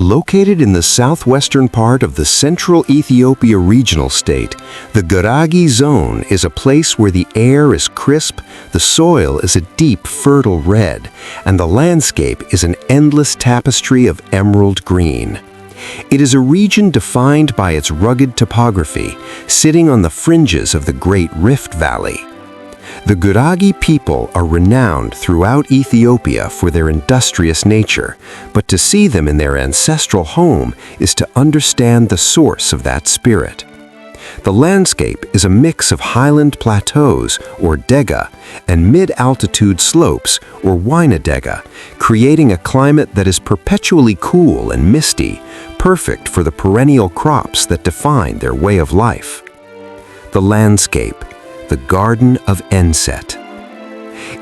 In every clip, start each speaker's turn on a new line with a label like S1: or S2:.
S1: Located in the southwestern part of the central Ethiopia regional state, the Gurage Zone is a place where the air is crisp, the soil is a deep, fertile red, and the landscape is an endless tapestry of emerald green. It is a region defined by its rugged topography, sitting on the fringes of the Great Rift Valley. The Gurage people are renowned throughout Ethiopia for their industrious nature, but to see them in their ancestral home is to understand the source of that spirit. The landscape is a mix of highland plateaus, or dega, and mid-altitude slopes, or wynadega, creating a climate that is perpetually cool and misty, perfect for the perennial crops that define their way of life. The landscape, the Garden of Enset.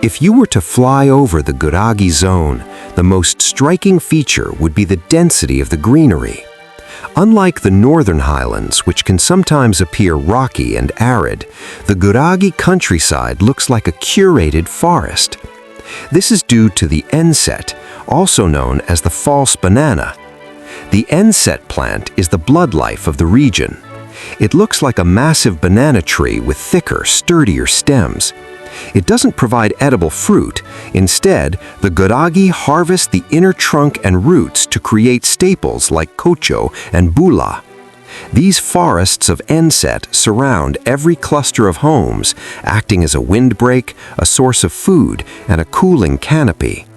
S1: If you were to fly over the Gurage Zone, the most striking feature would be the density of the greenery. Unlike the northern highlands, which can sometimes appear rocky and arid, the Gurage countryside looks like a curated forest. This is due to the Enset, also known as the false banana. The Enset plant is the bloodlife of the region. It looks like a massive banana tree with thicker, sturdier stems. It doesn't provide edible fruit. Instead, the Gurage harvest the inner trunk and roots to create staples like kocho and bula. These forests of Enset surround every cluster of homes, acting as a windbreak, a source of food, and a cooling canopy.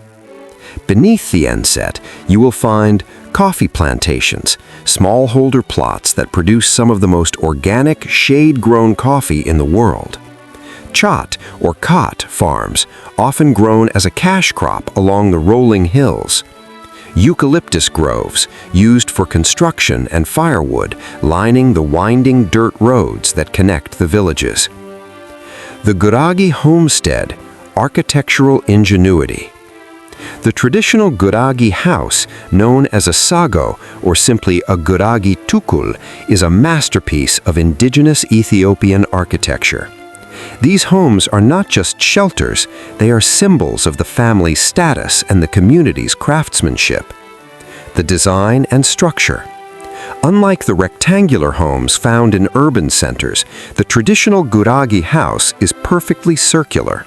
S1: Beneath the Enset, you will find coffee plantations, smallholder plots that produce some of the most organic, shade-grown coffee in the world. Chat or khat farms, often grown as a cash crop along the rolling hills. Eucalyptus groves, used for construction and firewood, lining the winding dirt roads that connect the villages. The Gurage homestead, architectural ingenuity. The traditional Gurage house, known as a sago or simply a Gurage tukul, is a masterpiece of indigenous Ethiopian architecture. These homes are not just shelters, they are symbols of the family's status and the community's craftsmanship. The design and structure. Unlike the rectangular homes found in urban centers, the traditional Gurage house is perfectly circular.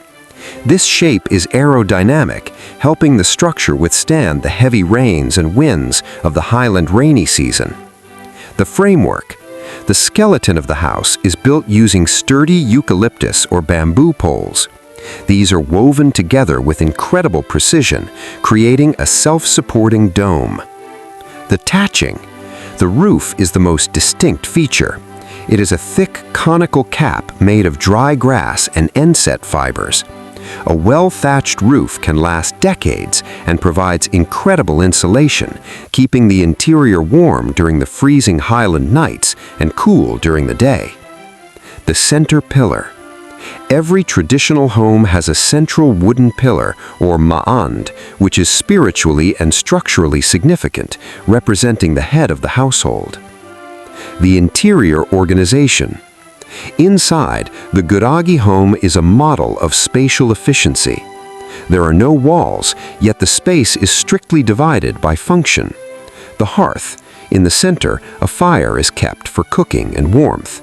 S1: This shape is aerodynamic, helping the structure withstand the heavy rains and winds of the highland rainy season. The framework. The skeleton of the house is built using sturdy eucalyptus or bamboo poles. These are woven together with incredible precision, creating a self-supporting dome. The thatching. The roof is the most distinct feature. It is a thick conical cap made of dry grass and Enset fibers. A well-thatched roof can last decades and provides incredible insulation, keeping the interior warm during the freezing highland nights and cool during the day. The center pillar. Every traditional home has a central wooden pillar, or ma'and, which is spiritually and structurally significant, representing the head of the household. The interior organization. Inside, the Gurage home is a model of spatial efficiency. There are no walls, yet the space is strictly divided by function. The hearth. In the center, a fire is kept for cooking and warmth.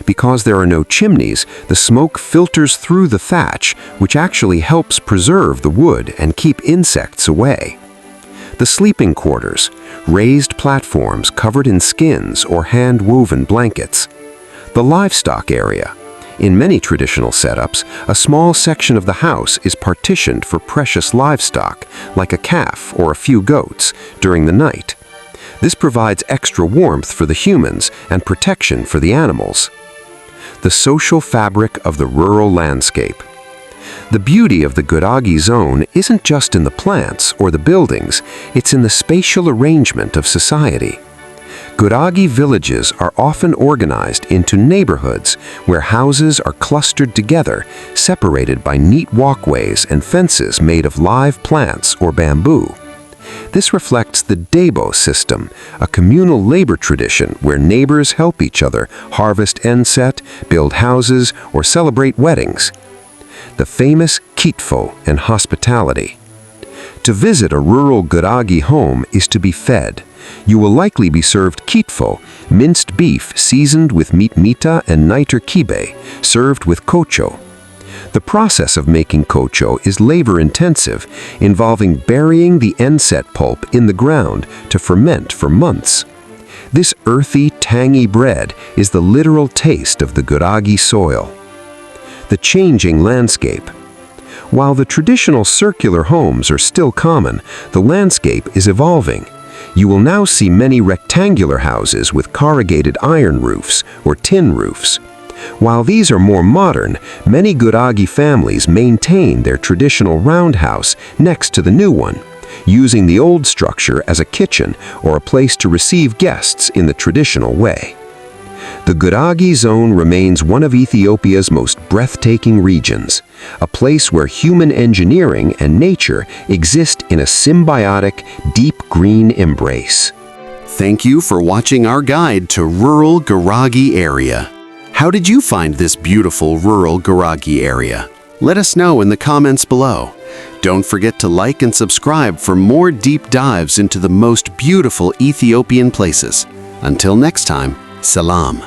S1: Because there are no chimneys, the smoke filters through the thatch, which actually helps preserve the wood and keep insects away. The sleeping quarters. Raised platforms covered in skins or hand-woven blankets. The livestock area. In many traditional setups, a small section of the house is partitioned for precious livestock, like a calf or a few goats, during the night. This provides extra warmth for the humans and protection for the animals. The social fabric of the rural landscape. The beauty of the Gurage Zone isn't just in the plants or the buildings, it's in the spatial arrangement of society. Gurage villages are often organized into neighborhoods where houses are clustered together, separated by neat walkways and fences made of live plants or bamboo. This reflects the Debo system, a communal labor tradition where neighbors help each other harvest Enset, build houses, or celebrate weddings. The famous kitfo and hospitality. To visit a rural Gurage home is to be fed. You will likely be served kitfo, minced beef seasoned with mitmita and niter kibe, served with kocho. The process of making kocho is labor-intensive, involving burying the enset pulp in the ground to ferment for months. This earthy, tangy bread is the literal taste of the Gurage soil. The changing landscape. While the traditional circular homes are still common, the landscape is evolving. You will now see many rectangular houses with corrugated iron roofs or tin roofs. While these are more modern, many Gurage families maintain their traditional roundhouse next to the new one, using the old structure as a kitchen or a place to receive guests in the traditional way. The Gurage Zone remains one of Ethiopia's most breathtaking regions, a place where human engineering and nature exist in a symbiotic, deep green embrace.
S2: Thank you for watching our guide to rural Gurage area. How did you find this beautiful rural Gurage area? Let us know in the comments below. Don't forget to like and subscribe for more deep dives into the most beautiful Ethiopian places. Until next time, salam.